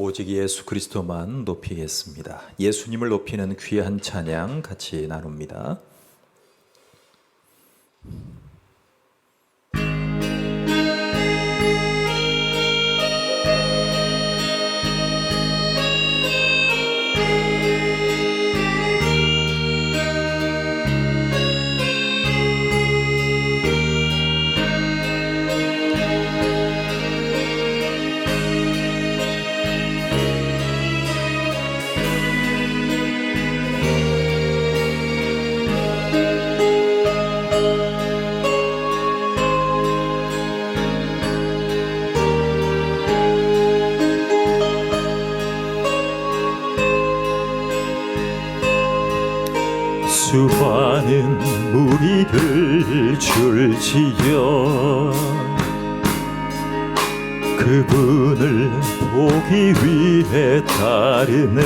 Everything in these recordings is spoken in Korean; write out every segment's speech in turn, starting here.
오직 예수 그리스도만 높이겠습니다. 예수님을 높이는 귀한 찬양 같이 나눕니다. 수많은 무리들 줄지어 그분을 보기 위해 따르네.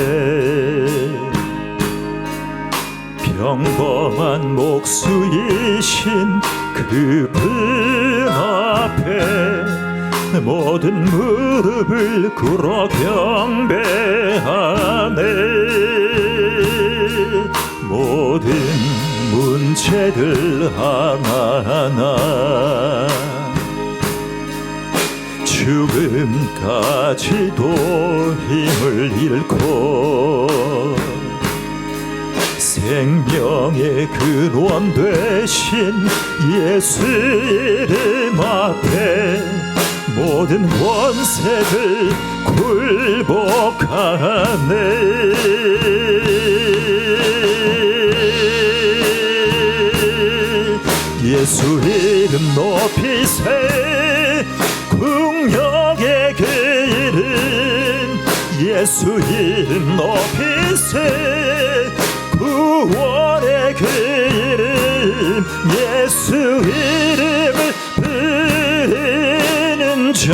평범한 목수이신 그분 앞에 모든 무릎을 꿇어 경배하네. 모든 문제들 하나하나 죽음까지도 힘을 잃고 생명의 근원 되신 예수 이름 앞에 모든 원세들 굴복하네. 예수 이름 높이세 국력의 그 이름 예수 이름 높이세 구원의 그 이름 예수 이름을 부르는 자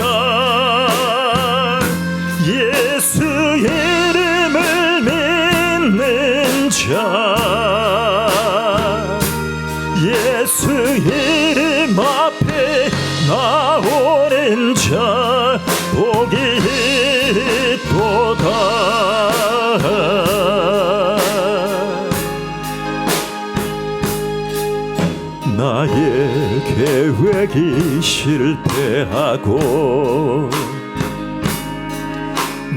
예수 이름을 믿는 자 예수 이름 앞에 나오는 자 복이 있도다. 나의 계획이 실패하고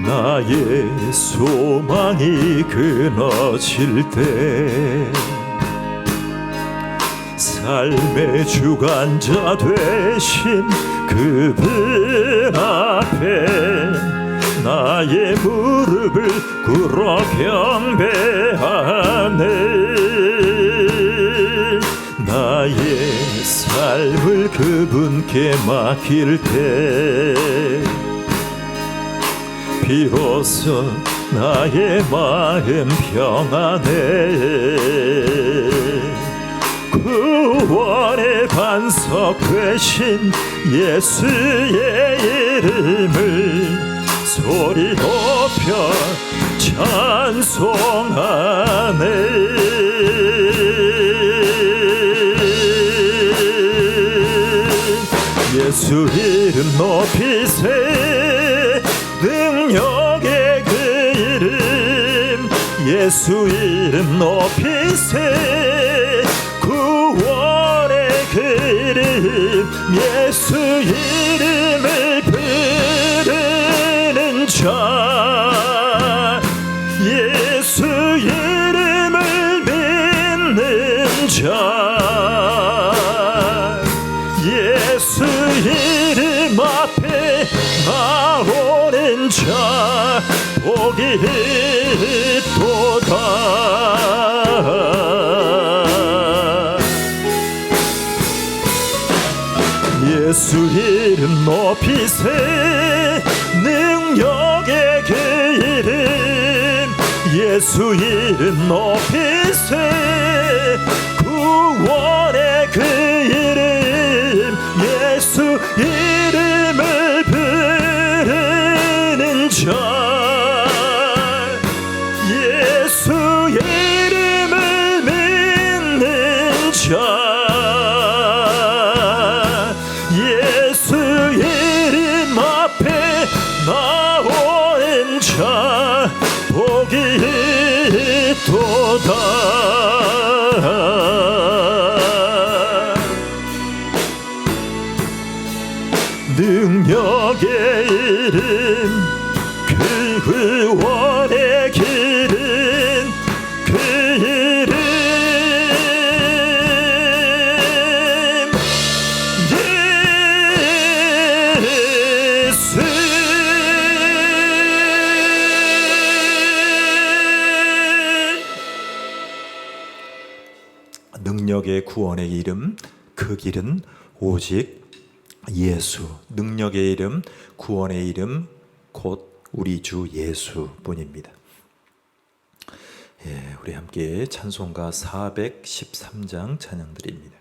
나의 소망이 끊어질 때 삶의 주관자 되신 그분 앞에 나의 무릎을 꿇어 경배하네. 나의 삶을 그분께 맡길 때 비로소 나의 마음 평안해. 구원의 반석 되신 예수의 이름을 소리 높여 찬송하네. 예수 이름 높이세 능력의 그 이름 예수 이름 높이세 구원의 그 이름 예수 이름을 부르는 자 예수 이름을 믿는 자 예수 이름 앞에 나오는 자 복이 있도다. 예수 이름 높이세 능력의 그 이름 예수 이름 높이세 구원의 그 이름 예수 이름을 부르는 자 예수 이름을 믿는 자 예수 이름 앞에 나오는 복이 있도다. 능력의 이름 그 구원의 길은 그 이름 예수. 능력의 구원의 이름 그 길은 오직 예수. 능력의 이름 구원의 이름 곧 우리 주 예수뿐입니다. 우리 함께 찬송가 413장 찬양 드립니다.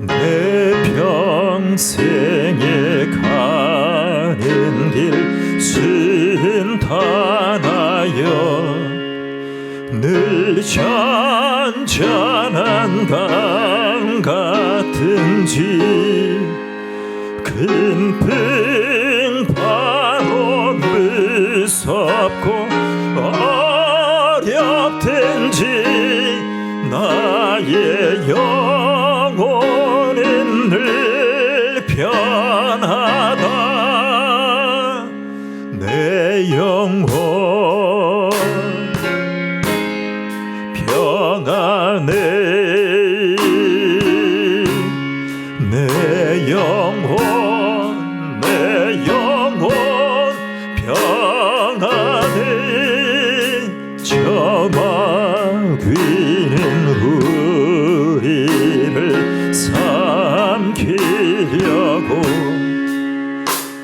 내 평생에 가는 길 순탄하여 늘 잔잔한 강 같은지 큰 풍파로 무섭고 어렵든지 나의 영혼은 늘 편하다. 내 영혼 평안해. 내 영혼 평안해. 저 마귀는 우리를 삼키려고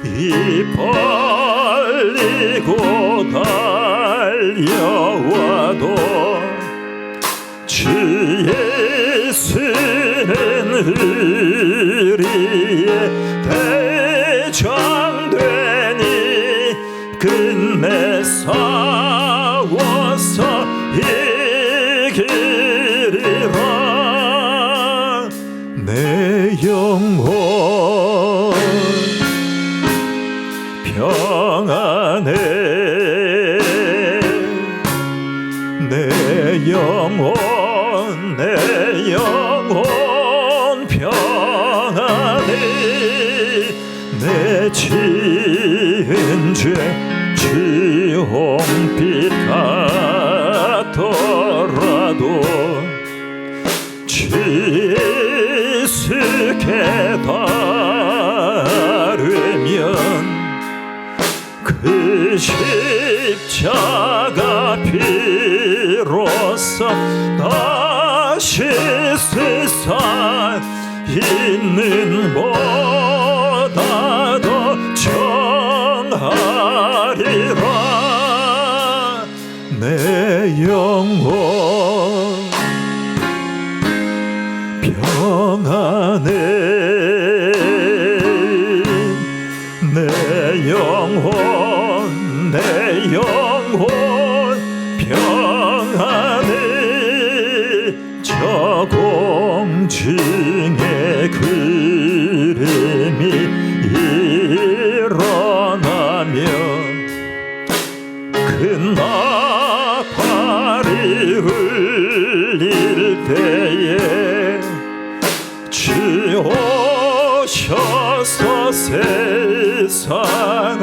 입 벌리고 달려와도 주 예수는 우리의 대장되니 끝내 싸워서 이기리라. 내 영혼 평안해. 내 영혼 평안해. 내 지은 죄 주홍빛 같더라도 주 예수께 다르면 그 십자가 피로써 다시 세상 있는 보다 더 정하리라. 내 영혼 평안해. 내 영혼 평안해. 저 공중의 구름이 일어나며 큰 나팔이 울릴 때에 주 오셔서 세상을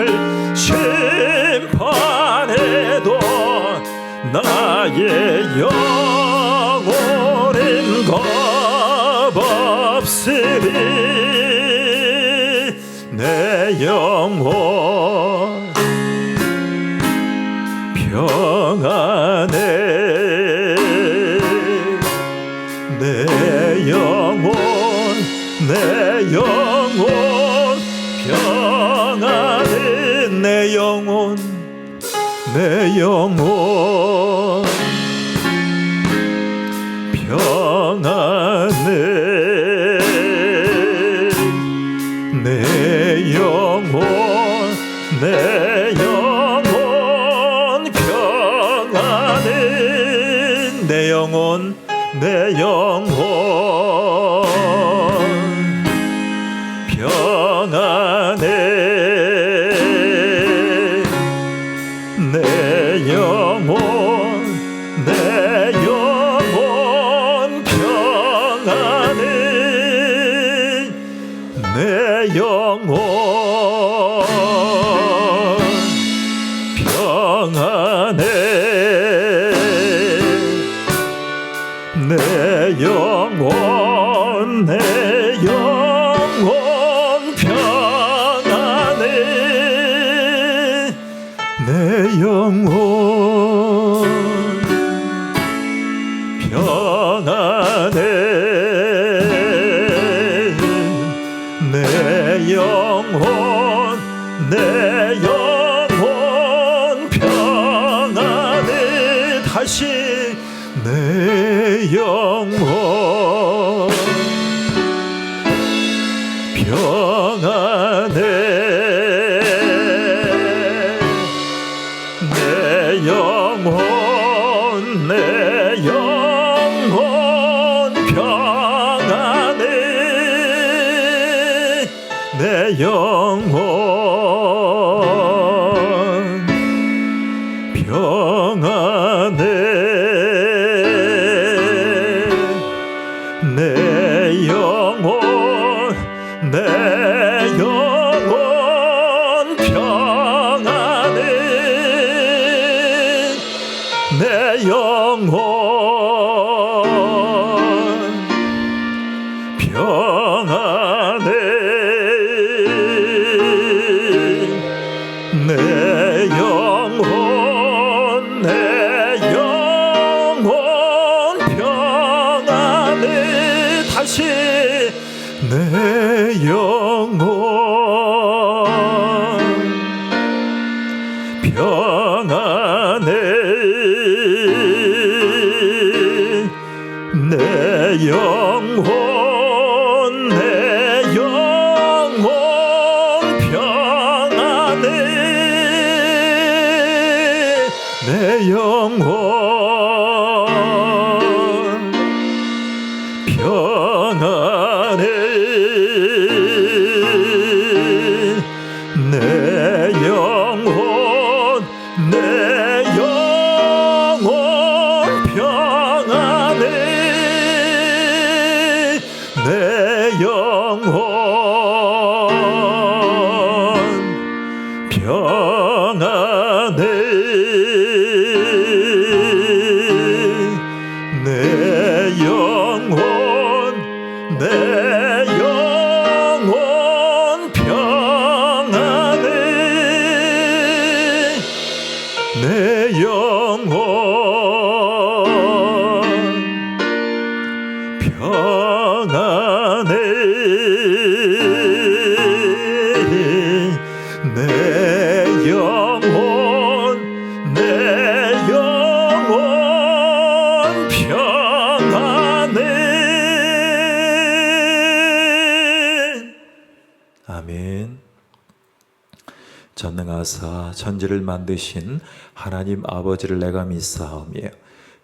심판해도 나의 영혼은 겁없으리. 내 영혼 평안해. 내 영혼 평안해. 내 영혼 평안해. 내 영혼 평안해. 내 영혼 영혼 평안해 내 영혼 내 영혼 평안해 내 영혼 평안해 내 영혼 내 영혼 평안해 다시 내 영혼 평안해 내 영혼 내 영혼 평안해 내 영혼 평안해 내 영혼 내 영혼 평안해 내 영혼 평안해 내 영혼 내 영혼 평안해 다시 내 영혼 평안해 내 영혼 내 영혼 평안해 내 영혼 평안해 내 영혼 내 영혼 평안해 내 영혼 평안해 내 영혼 내 영혼 평안해 내 영혼 평안해 내 영혼 내 영혼 평안해 아멘. 전능하사 천지를 만드신 하나님 아버지를 내가 믿사오며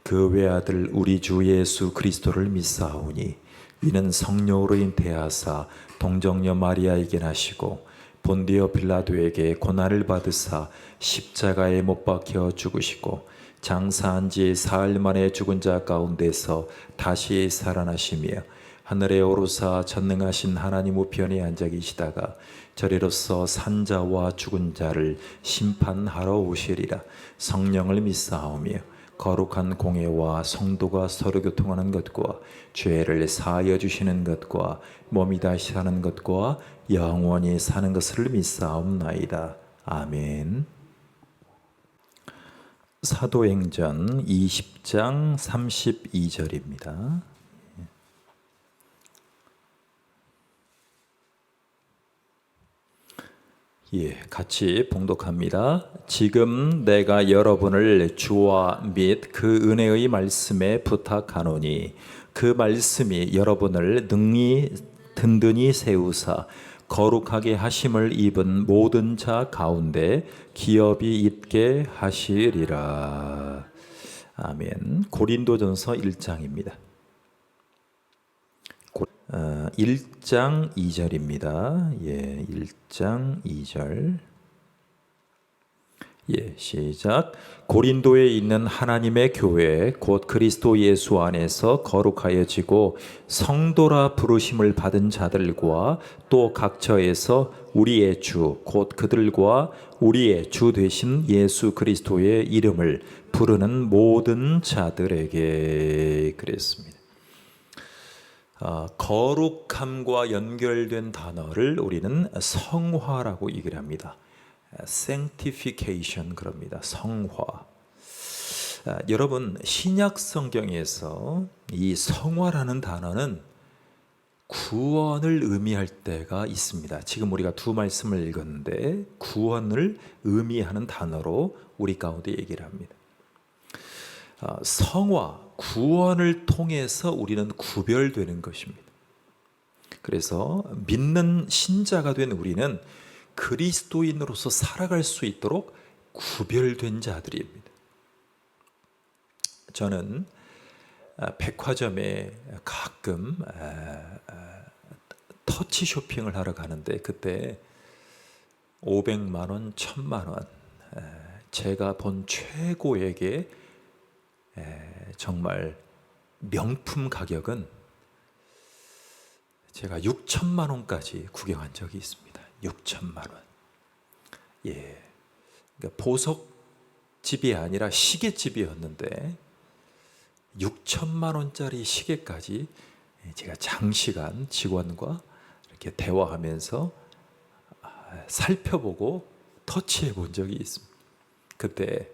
그 외아들 우리 주 예수 그리스도를 믿사오니 이는 성령으로 잉태하사 동정녀 마리아에게 나시고 본디오 빌라도에게 고난을 받으사 십자가에 못 박혀 죽으시고 장사한 지 사흘 만에 죽은 자 가운데서 다시 살아나시며 하늘에 오르사 전능하신 하나님 우편에 앉아 계시다가 저리로서 산자와 죽은 자를 심판하러 오시리라. 성령을 믿사오며 거룩한 공예와 성도가 서로 교통하는 것과 죄를 사하여 주시는 것과 몸이 다시 사는 것과 영원히 사는 것을 믿사옵나이다. 아멘. 사도행전 20장 32절입니다. 같이 봉독합니다. 지금 내가 여러분을 주와 및 그 은혜의 말씀에 부탁하노니 그 말씀이 여러분을 능히 든든히 세우사 거룩하게 하심을 입은 모든 자 가운데 기업이 있게 하시리라. 아멘. 고린도전서 1장입니다. 1장 2절입니다. 1장 2절. 시작. 고린도에 있는 하나님의 교회 곧 그리스도 예수 안에서 거룩하여지고 성도라 부르심을 받은 자들과 또 각처에서 우리의 주 곧 그들과 우리의 주 되신 예수 그리스도의 이름을 부르는 모든 자들에게. 그랬습니다. 거룩함과 연결된 단어를 우리는 성화라고 얘기를 합니다. sanctification 그럽니다. 성화. 여러분, 신약 성경에서 이 성화라는 단어는 구원을 의미할 때가 있습니다. 지금 우리가 두 말씀을 읽었는데 구원을 의미하는 단어로 우리 가운데 얘기를 합니다. 성화, 구원을 통해서 우리는 구별되는 것입니다. 그래서 믿는 신자가 된 우리는 그리스도인으로서 살아갈 수 있도록 구별된 자들입니다. 저는 백화점에 가끔 터치 쇼핑을 하러 가는데 그때 500만 원, 1000만 원, 제가 본 최고액의 정말 명품 가격은 제가 6천만 원까지 구경한 적이 있습니다. 6천만 원. 그러니까 보석집이 아니라 시계집이었는데 6천만 원짜리 시계까지 제가 장시간 직원과 이렇게 대화하면서 살펴보고 터치해 본 적이 있습니다. 그때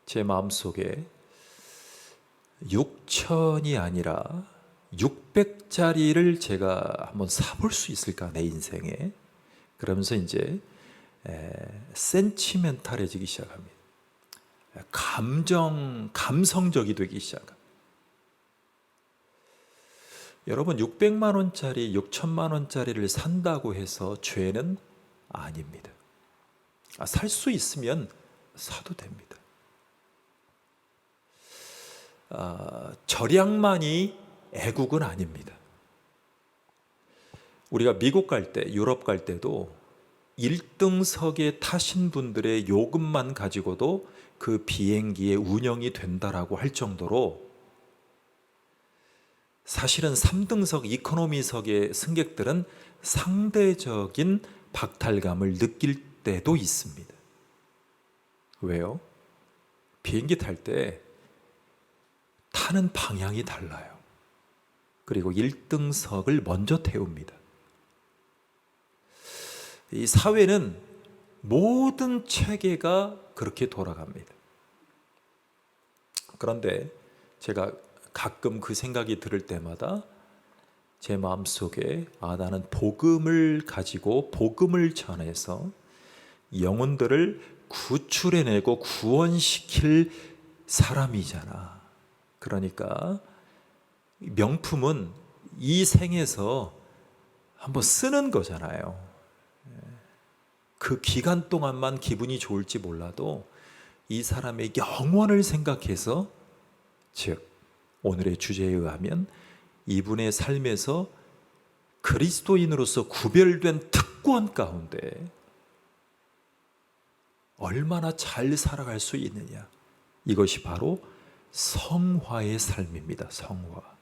제 마음속에 6천이 아니라 600짜리를 제가 한번 사볼 수 있을까 내 인생에. 그러면서 이제 센치멘탈해지기 시작합니다. 감성적이 되기 시작합니다. 여러분, 600만 원짜리, 6천만 원짜리를 산다고 해서 죄는 아닙니다. 살 수 있으면 사도 됩니다. 절약만이 애국은 아닙니다. 우리가 미국 갈 때, 유럽 갈 때도 1등석에 타신 분들의 요금만 가지고도 그 비행기의 운영이 된다라고 할 정도로 사실은 3등석 이코노미석의 승객들은 상대적인 박탈감을 느낄 때도 있습니다. 왜요? 비행기 탈 때 타는 방향이 달라요. 그리고 1등석을 먼저 태웁니다. 이 사회는 모든 체계가 그렇게 돌아갑니다. 그런데 제가 가끔 그 생각이 들을 때마다 제 마음속에 나는 복음을 가지고 복음을 전해서 영혼들을 구출해내고 구원시킬 사람이잖아. 그러니까 명품은 이 생에서 한번 쓰는 거잖아요. 그 기간 동안만 기분이 좋을지 몰라도 이 사람의 영원을 생각해서, 즉 오늘의 주제에 의하면 이분의 삶에서 그리스도인으로서 구별된 특권 가운데 얼마나 잘 살아갈 수 있느냐, 이것이 바로 성화의 삶입니다. 성화.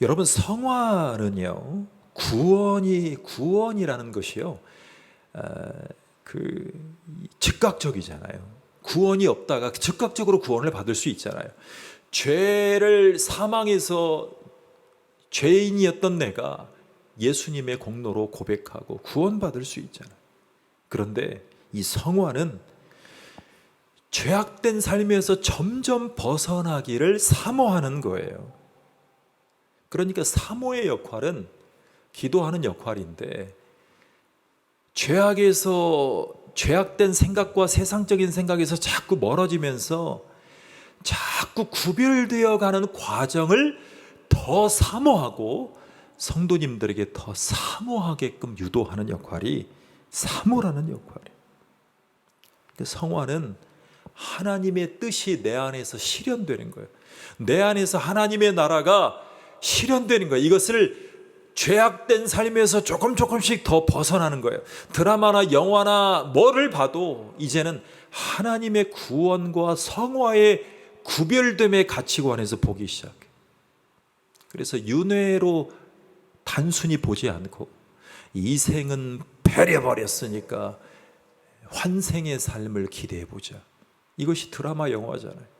여러분, 성화는요, 구원이라는 것이요, 즉각적이잖아요. 구원이 없다가 즉각적으로 구원을 받을 수 있잖아요. 죄를 사망해서 죄인이었던 내가 예수님의 공로로 고백하고 구원받을 수 있잖아요. 그런데 이 성화는 죄악된 삶에서 점점 벗어나기를 사모하는 거예요. 그러니까 사모의 역할은 기도하는 역할인데, 죄악된 생각과 세상적인 생각에서 자꾸 멀어지면서 자꾸 구별되어 가는 과정을 더 사모하고 성도님들에게 더 사모하게끔 유도하는 역할이 사모라는 역할이에요. 성화는 하나님의 뜻이 내 안에서 실현되는 거예요. 내 안에서 하나님의 나라가 실현되는 거예요. 이것을 죄악된 삶에서 조금씩 더 벗어나는 거예요. 드라마나 영화나 뭐를 봐도 이제는 하나님의 구원과 성화의 구별됨의 가치관에서 보기 시작해요. 그래서 윤회로 단순히 보지 않고 이 생은 배려버렸으니까 환생의 삶을 기대해 보자. 이것이 드라마 영화잖아요.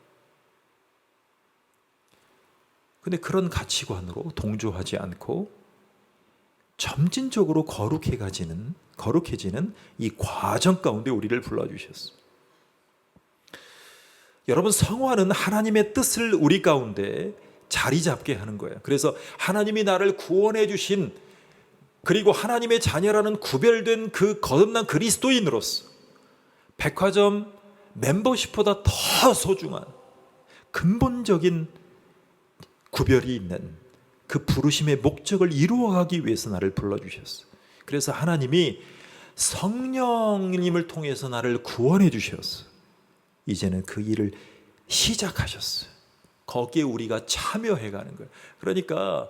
근데 그런 가치관으로 동조하지 않고 점진적으로 거룩해지는 이 과정 가운데 우리를 불러주셨어요. 여러분, 성화는 하나님의 뜻을 우리 가운데 자리 잡게 하는 거예요. 그래서 하나님이 나를 구원해 주신, 그리고 하나님의 자녀라는 구별된 그 거듭난 그리스도인으로서 백화점 멤버십보다 더 소중한 근본적인 구별이 있는 그 부르심의 목적을 이루어가기 위해서 나를 불러주셨어요. 그래서 하나님이 성령님을 통해서 나를 구원해 주셨어요. 이제는 그 일을 시작하셨어요. 거기에 우리가 참여해 가는 거예요. 그러니까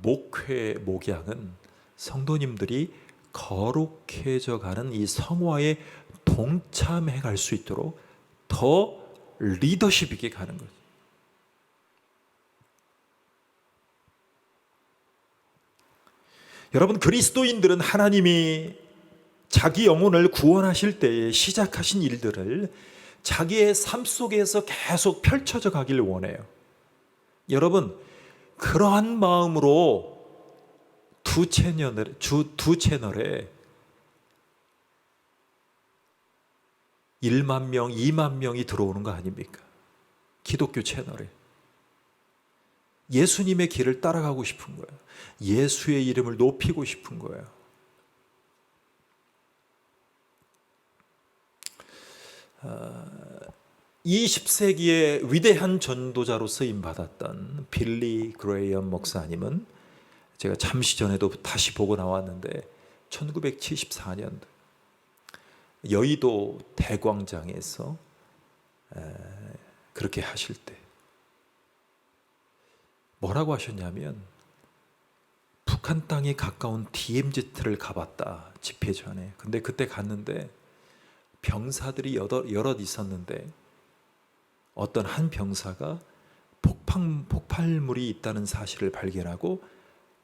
목회, 목양은 성도님들이 거룩해져 가는 이 성화에 동참해 갈 수 있도록 더 리더십 있게 가는 거죠. 여러분, 그리스도인들은 하나님이 자기 영혼을 구원하실 때에 시작하신 일들을 자기의 삶 속에서 계속 펼쳐져 가길 원해요. 여러분, 그러한 마음으로 두 채널에 1만 명, 2만 명이 들어오는 거 아닙니까? 기독교 채널에. 예수님의 길을 따라가고 싶은 거예요. 예수의 이름을 높이고 싶은 거예요. 20세기의 위대한 전도자로 쓰임받았던 빌리 그레이엄 목사님은 제가 잠시 전에도 다시 보고 나왔는데 1974년도 여의도 대광장에서 그렇게 하실 때 뭐라고 하셨냐면, 북한 땅에 가까운 DMZ를 가봤다, 집회 전에. 근데 그때 갔는데 병사들이 여럿 있었는데 어떤 한 병사가 폭발물이 있다는 사실을 발견하고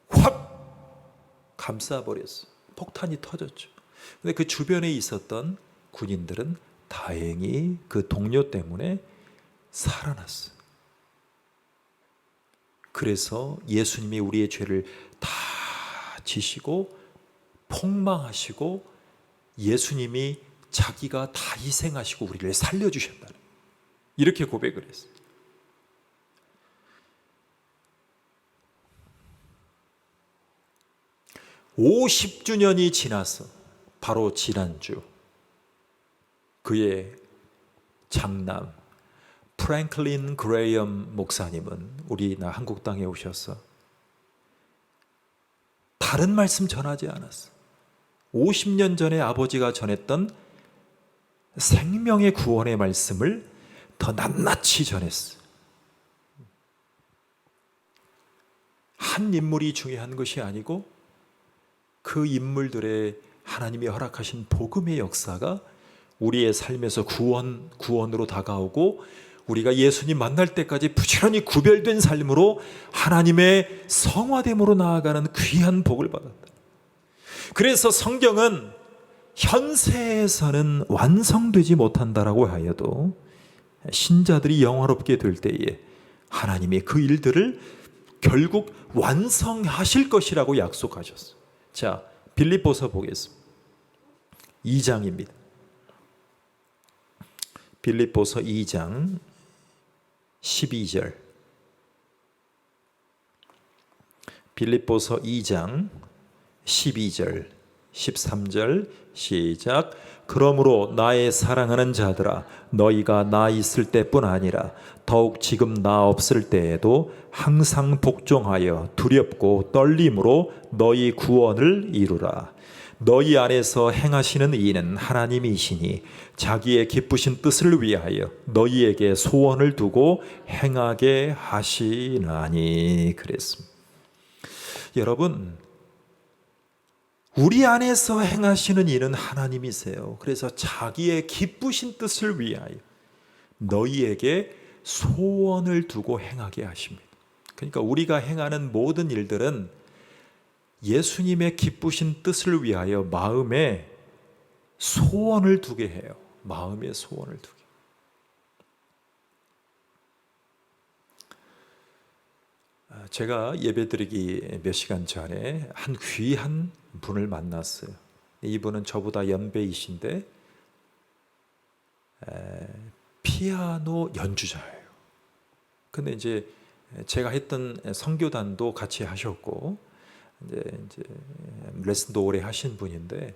확 감싸버렸어요. 폭탄이 터졌죠. 근데 그 주변에 있었던 군인들은 다행히 그 동료 때문에 살아났어요. 그래서 예수님이 우리의 죄를 다 지시고 폭망하시고 예수님이 자기가 다 희생하시고 우리를 살려주셨다는, 이렇게 고백을 했어요. (50주년이) 지나서 바로 지난주 그의 장남 프랭클린 그레이엄 목사님은 우리나라 한국 땅에 오셔서 다른 말씀 전하지 않았어. 50년 전에 아버지가 전했던 생명의 구원의 말씀을 더 낱낱이 전했어. 한 인물이 중요한 것이 아니고 그 인물들의 하나님이 허락하신 복음의 역사가 우리의 삶에서 구원으로 다가오고 우리가 예수님 만날 때까지 부지런히 구별된 삶으로 하나님의 성화됨으로 나아가는 귀한 복을 받았다. 그래서 성경은 현세에서는 완성되지 못한다라고 하여도 신자들이 영화롭게 될 때에 하나님이 그 일들을 결국 완성하실 것이라고 약속하셨어요. 자, 빌립보서 보겠습니다. 2장입니다. 빌립보서 2장 12절. 빌립보서 2장 12절 13절 시작. 그러므로 나의 사랑하는 자들아, 너희가 나 있을 때뿐 아니라 더욱 지금 나 없을 때에도 항상 복종하여 두렵고 떨림으로 너희 구원을 이루라. 너희 안에서 행하시는 이는 하나님이시니 자기의 기쁘신 뜻을 위하여 너희에게 소원을 두고 행하게 하시나니. 그랬습니다. 여러분, 우리 안에서 행하시는 이는 하나님이세요. 그래서 자기의 기쁘신 뜻을 위하여 너희에게 소원을 두고 행하게 하십니다. 그러니까 우리가 행하는 모든 일들은 예수님의 기쁘신 뜻을 위하여 마음에 소원을 두게 해요. 마음에 소원을 두게. 제가 예배드리기 몇 시간 전에 한 귀한 분을 만났어요. 이분은 저보다 연배이신데 피아노 연주자예요. 근데 이제 제가 했던 선교단도 같이 하셨고 이제 레슨도 오래 하신 분인데,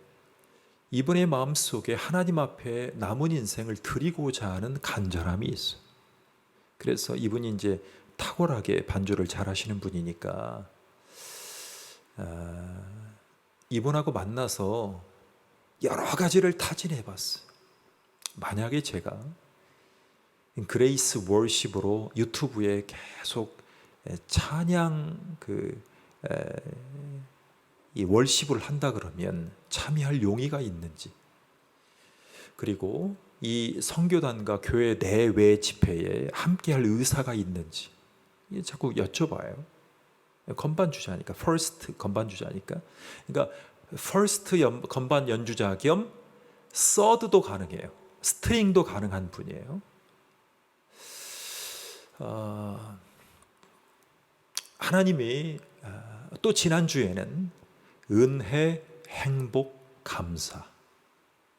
이분의 마음속에 하나님 앞에 남은 인생을 드리고자 하는 간절함이 있어요. 그래서 이분이 이제 탁월하게 반주를 잘 하시는 분이니까 이분하고 만나서 여러 가지를 타진해 봤어요. 만약에 제가 그레이스 월십으로 유튜브에 계속 찬양 이 월십을 한다 그러면 참여할 용의가 있는지, 그리고 이 선교단과 교회 내외 집회에 함께할 의사가 있는지 자꾸 여쭤봐요. 건반 주자니까, 퍼스트 건반 주자니까. 그러니까 퍼스트 건반 연주자 겸 서드도 가능해요. 스트링도 가능한 분이에요. 하나님이 또 지난주에는 은혜, 행복, 감사,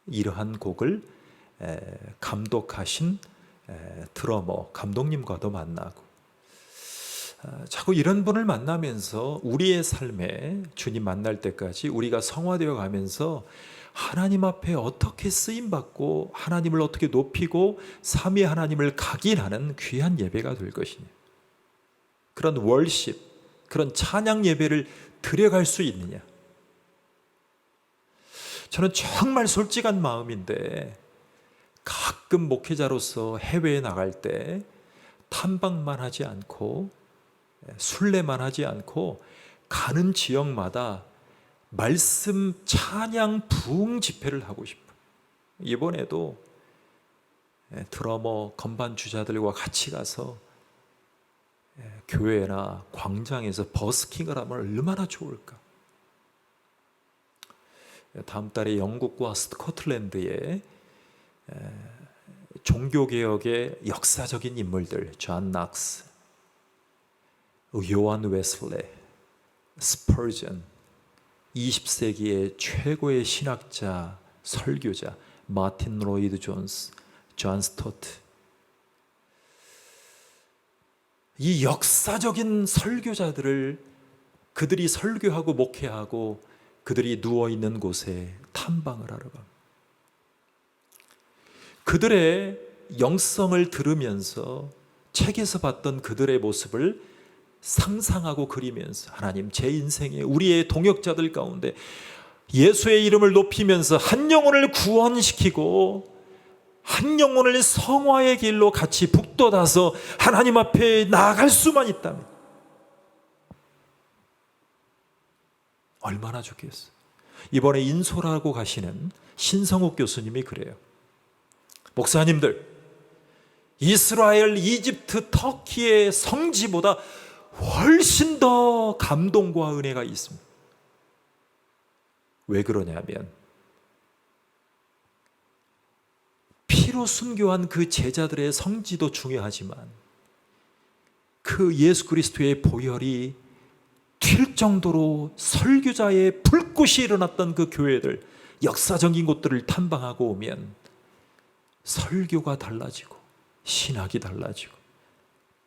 이러한 곡을 감독하신 드러머 감독님과도 만나고, 자꾸 이런 분을 만나면서 우리의 삶에 주님 만날 때까지 우리가 성화되어 가면서 하나님 앞에 어떻게 쓰임받고 하나님을 어떻게 높이고 삼위 하나님을 각인하는 귀한 예배가 될 것이냐, 그런 월십, 그런 찬양 예배를 드려갈 수 있느냐. 저는 정말 솔직한 마음인데 가끔 목회자로서 해외에 나갈 때 탐방만 하지 않고 순례만 하지 않고 가는 지역마다 말씀 찬양 부흥 집회를 하고 싶어요. 이번에도 드러머 건반 주자들과 같이 가서 교회나 광장에서 버스킹을 하면 얼마나 좋을까. 다음 달에 영국과 스코틀랜드에 종교개혁의 역사적인 인물들, 존 낙스, 요한 웨슬레, 스퍼전, 20세기의 최고의 신학자, 설교자 마틴 로이드 존스, 존 스토트, 이 역사적인 설교자들을 그들이 설교하고 목회하고 그들이 누워있는 곳에 탐방을 하러 갑니다. 그들의 영성을 들으면서 책에서 봤던 그들의 모습을 상상하고 그리면서, 하나님, 제 인생에 우리의 동역자들 가운데 예수의 이름을 높이면서 한 영혼을 구원시키고 한 영혼을 성화의 길로 같이 북돋아서 하나님 앞에 나아갈 수만 있다면 얼마나 좋겠어요. 이번에 인솔하고 가시는 신성욱 교수님이 그래요. 목사님들, 이스라엘, 이집트, 터키의 성지보다 훨씬 더 감동과 은혜가 있습니다. 왜 그러냐면 피로 순교한 그 제자들의 성지도 중요하지만 그 예수 그리스도의 보혈이 튈 정도로 설교자의 불꽃이 일어났던 그 교회들, 역사적인 곳들을 탐방하고 오면 설교가 달라지고 신학이 달라지고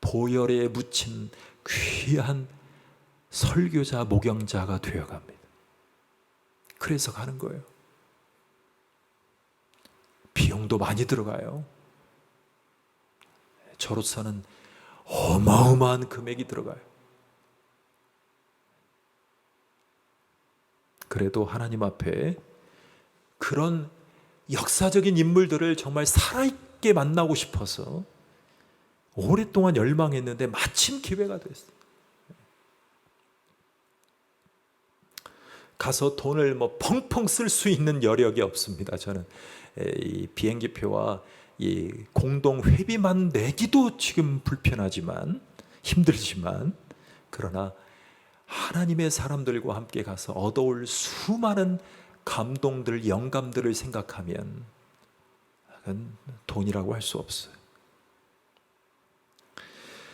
보혈에 묻힌 귀한 설교자, 목영자가 되어갑니다. 그래서 가는 거예요. 비용도 많이 들어가요. 저로서는 어마어마한 금액이 들어가요. 그래도 하나님 앞에 그런 역사적인 인물들을 정말 살아있게 만나고 싶어서 오랫동안 열망했는데 마침 기회가 됐어요. 가서 돈을 뭐 펑펑 쓸 수 있는 여력이 없습니다. 저는 이 비행기표와 이 공동 회비만 내기도 지금 불편하지만 힘들지만, 그러나 하나님의 사람들과 함께 가서 얻어올 수많은 감동들, 영감들을 생각하면 그건 돈이라고 할 수 없어요.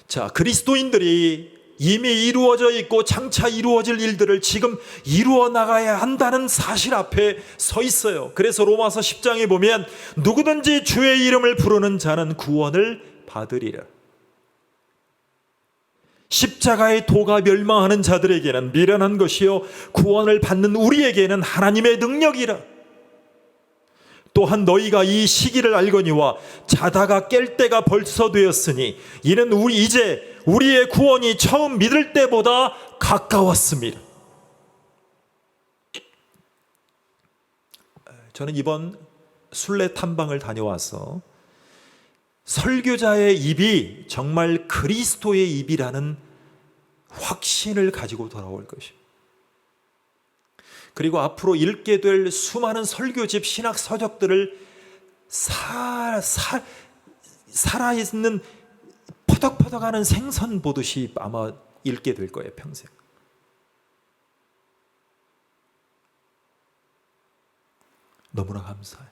자, 그리스도인들이 이미 이루어져 있고 장차 이루어질 일들을 지금 이루어 나가야 한다는 사실 앞에 서 있어요. 그래서 로마서 10장에 보면 누구든지 주의 이름을 부르는 자는 구원을 받으리라. 십자가의 도가 멸망하는 자들에게는 미련한 것이요 구원을 받는 우리에게는 하나님의 능력이라. 또한 너희가 이 시기를 알거니와 자다가 깰 때가 벌써 되었으니 이는 이제 우리의 구원이 처음 믿을 때보다 가까웠습니다. 저는 이번 순례 탐방을 다녀와서 설교자의 입이 정말 그리스도의 입이라는 확신을 가지고 돌아올 것입니다. 그리고 앞으로 읽게 될 수많은 설교집, 신학 서적들을 살아있는 퍼덕퍼덕하는 생선 보듯이 아마 읽게 될 거예요, 평생. 너무나 감사해요.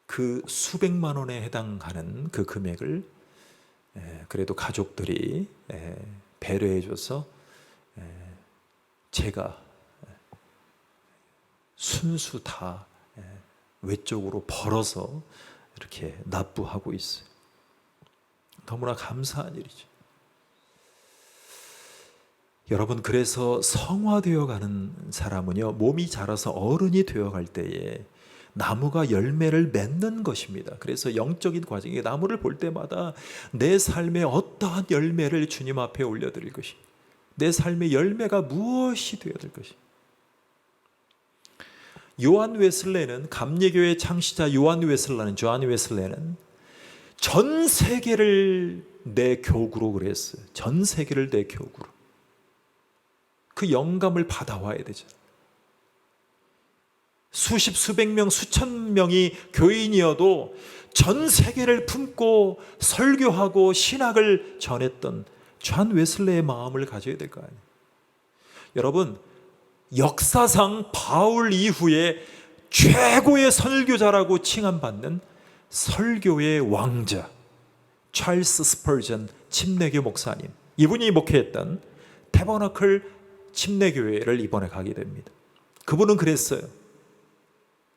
그 수백만 원에 해당하는 그 금액을 그래도 가족들이 배려해줘서 제가 순수 다 외적으로 벌어서 이렇게 납부하고 있어요. 너무나 감사한 일이죠. 여러분, 그래서 성화되어 가는 사람은요, 몸이 자라서 어른이 되어갈 때에 나무가 열매를 맺는 것입니다. 그래서 영적인 과정에 나무를 볼 때마다 내 삶에 어떠한 열매를 주님 앞에 올려드릴 것입니다. 내 삶의 열매가 무엇이 되어야 될 것입니다. 요한 웨슬레는, 감리교의 창시자 요한 웨슬레는 전 세계를 내 교구로 그랬어요. 전 세계를 내 교구로. 그 영감을 받아와야 되잖아요. 수십, 수백 명, 수천 명이 교인이어도 전 세계를 품고 설교하고 신학을 전했던 존 웨슬레의 마음을 가져야 될 거 아니에요. 여러분, 역사상 바울 이후에 최고의 설교자라고 칭함받는 설교의 왕자 찰스 스퍼전 침례교 목사님, 이분이 목회했던 태버너클 침례교회를 이번에 가게 됩니다. 그분은 그랬어요.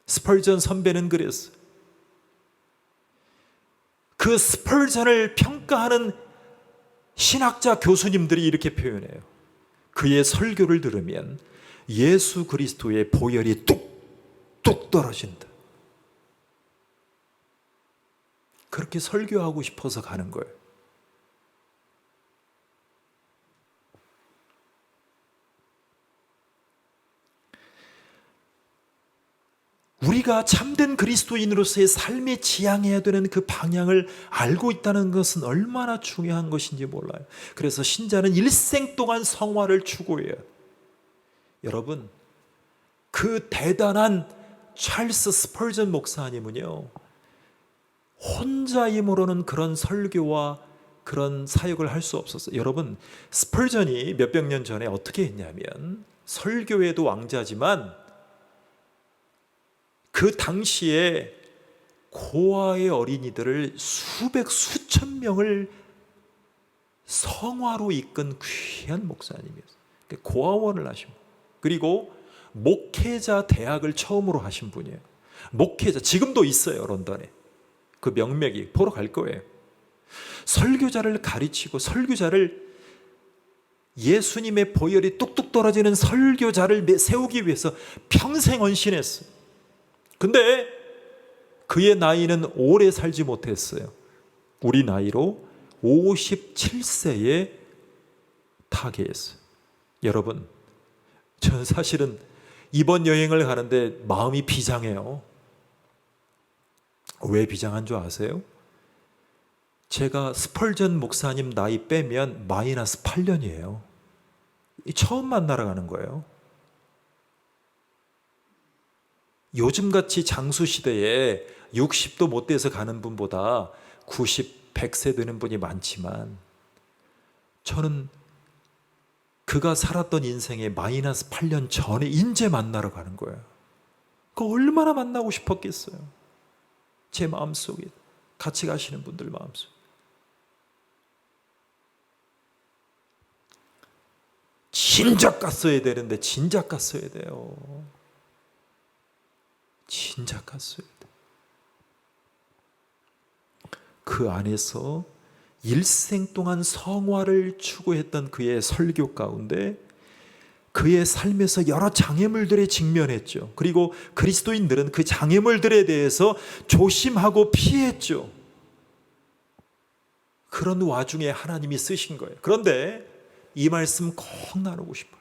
스펄전 선배는 그랬어요. 그 스펄전을 평가하는 신학자 교수님들이 이렇게 표현해요. 그의 설교를 들으면 예수 그리스도의 보혈이 뚝뚝 떨어진다. 그렇게 설교하고 싶어서 가는 거예요. 우리가 참된 그리스도인으로서의 삶에 지향해야 되는 그 방향을 알고 있다는 것은 얼마나 중요한 것인지 몰라요. 그래서 신자는 일생 동안 성화를 추구해요. 여러분, 그 대단한 찰스 스펄전 목사님은요, 혼자 힘으로는 그런 설교와 그런 사역을 할 수 없었어요. 여러분, 스펄전이 몇백 년 전에 어떻게 했냐면, 설교에도 왕자지만 그 당시에 고아의 어린이들을 수천 명을 성화로 이끈 귀한 목사님이었어요. 고아원을 하신 분. 그리고 목회자 대학을 처음으로 하신 분이에요. 목회자, 지금도 있어요, 런던에. 그 명맥이 보러 갈 거예요. 설교자를 가르치고 설교자를, 예수님의 보혈이 뚝뚝 떨어지는 설교자를 세우기 위해서 평생 헌신했어요. 근데 그의 나이는 오래 살지 못했어요. 우리 나이로 57세에 타계했어요. 여러분, 저는 사실은 이번 여행을 가는데 마음이 비장해요. 왜 비장한 줄 아세요? 제가 스펄전 목사님 나이 빼면 마이너스 8년이에요. 처음 만나러 가는 거예요. 요즘같이 장수시대에 60도 못 돼서 가는 분보다 90, 100세 되는 분이 많지만 저는 그가 살았던 인생의 마이너스 8년 전에 인제 만나러 가는 거예요. 그 얼마나 만나고 싶었겠어요. 제 마음속에, 같이 가시는 분들 마음속에. 진작 갔어야 되는데 진작 갔어야 돼요. 진작 갔어야 돼. 그 안에서 일생 동안 성화를 추구했던 그의 설교 가운데 그의 삶에서 여러 장애물들에 직면했죠. 그리고 그리스도인들은 그 장애물들에 대해서 조심하고 피했죠. 그런 와중에 하나님이 쓰신 거예요. 그런데 이 말씀 꼭 나누고 싶어요.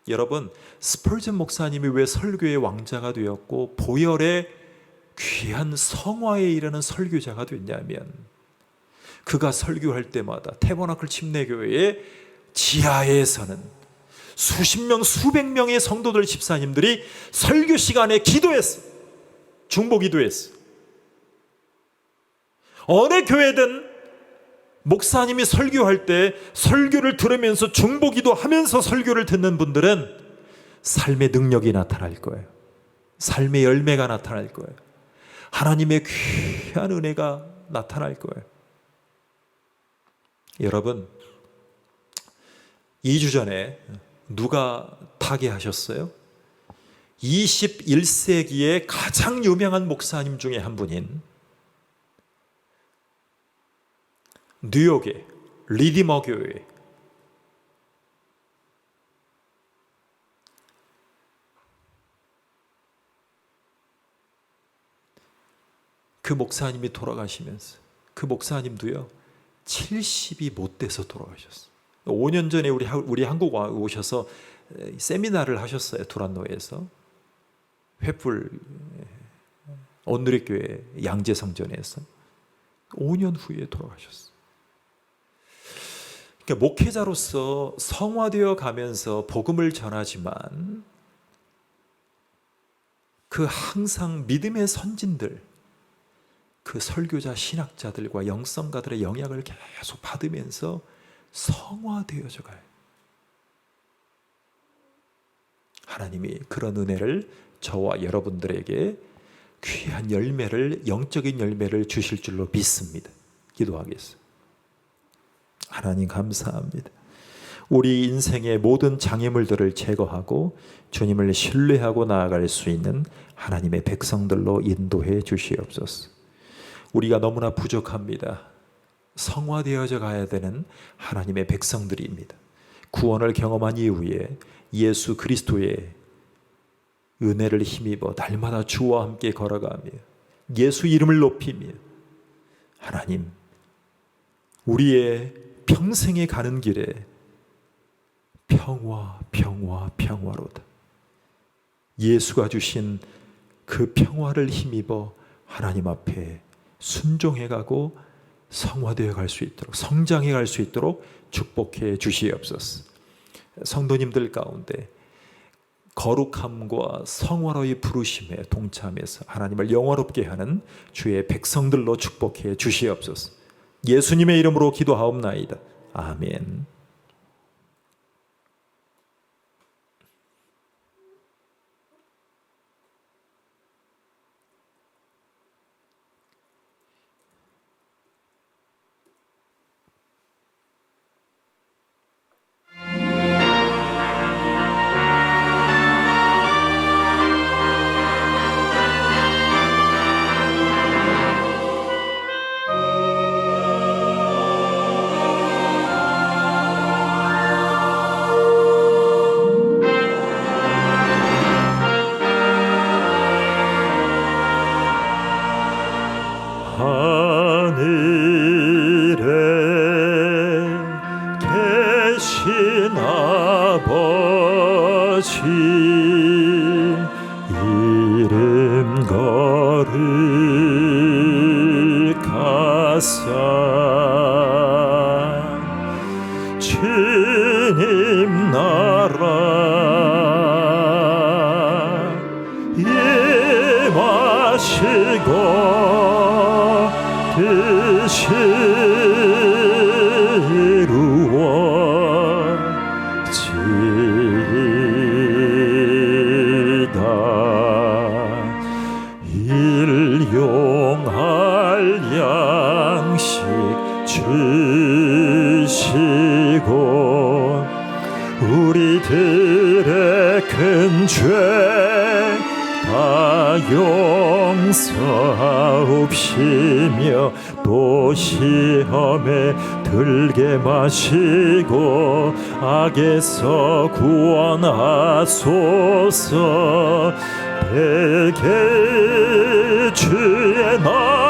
여러분, 스펄전 목사님이 왜 설교의 왕자가 되었고 보혈의 귀한 성화에 이르는 설교자가 됐냐면 그가 설교할 때마다 태버나클 침례교회의 지하에서는 수십 명, 수백 명의 성도들 집사님들이 설교 시간에 기도했어. 중보 기도했어. 어느 교회든 목사님이 설교할 때 설교를 들으면서 중보 기도하면서 설교를 듣는 분들은 삶의 능력이 나타날 거예요. 삶의 열매가 나타날 거예요. 하나님의 귀한 은혜가 나타날 거예요. 여러분, 2주 전에 누가 타계하셨어요? 21세기의 가장 유명한 목사님 중에 한 분인 뉴욕의 리디머 교회 그 목사님이 돌아가시면서 그 목사님도요 70이 못 돼서 돌아가셨어요. 5년 전에 우리 한국 오셔서 세미나를 하셨어요. 두란노에서 횃불 온누리교회 양재성전에서 5년 후에 돌아가셨어요. 그러니까 목회자로서 성화되어 가면서 복음을 전하지만 그 항상 믿음의 선진들, 그 설교자 신학자들과 영성가들의 영향을 계속 받으면서 성화되어져 가요. 하나님이 그런 은혜를 저와 여러분들에게 귀한 열매를, 영적인 열매를 주실 줄로 믿습니다. 기도하겠습니다. 하나님 감사합니다. 우리 인생의 모든 장애물들을 제거하고 주님을 신뢰하고 나아갈 수 있는 하나님의 백성들로 인도해 주시옵소서. 우리가 너무나 부족합니다. 성화되어져 가야 되는 하나님의 백성들입니다. 구원을 경험한 이후에 예수 그리스도의 은혜를 힘입어 날마다 주와 함께 걸어가며 예수 이름을 높이며 하나님, 우리의 평생에 가는 길에 평화, 평화, 평화로다. 예수가 주신 그 평화를 힘입어 하나님 앞에 순종해가고 성화되어 갈 수 있도록, 성장해 갈 수 있도록 축복해 주시옵소서. 성도님들 가운데 거룩함과 성화로의 부르심에 동참해서 하나님을 영화롭게 하는 주의 백성들로 축복해 주시옵소서. 예수님의 이름으로 기도하옵나이다. 아멘. 하늘에 계신 아버지 뜻이 이루어지다. 일용할 양식 주시고 우리들의 큰 죄 다 용서하옵시며 또 시험에 들게 마시고 악에서 구원하소서. 대개 주의 나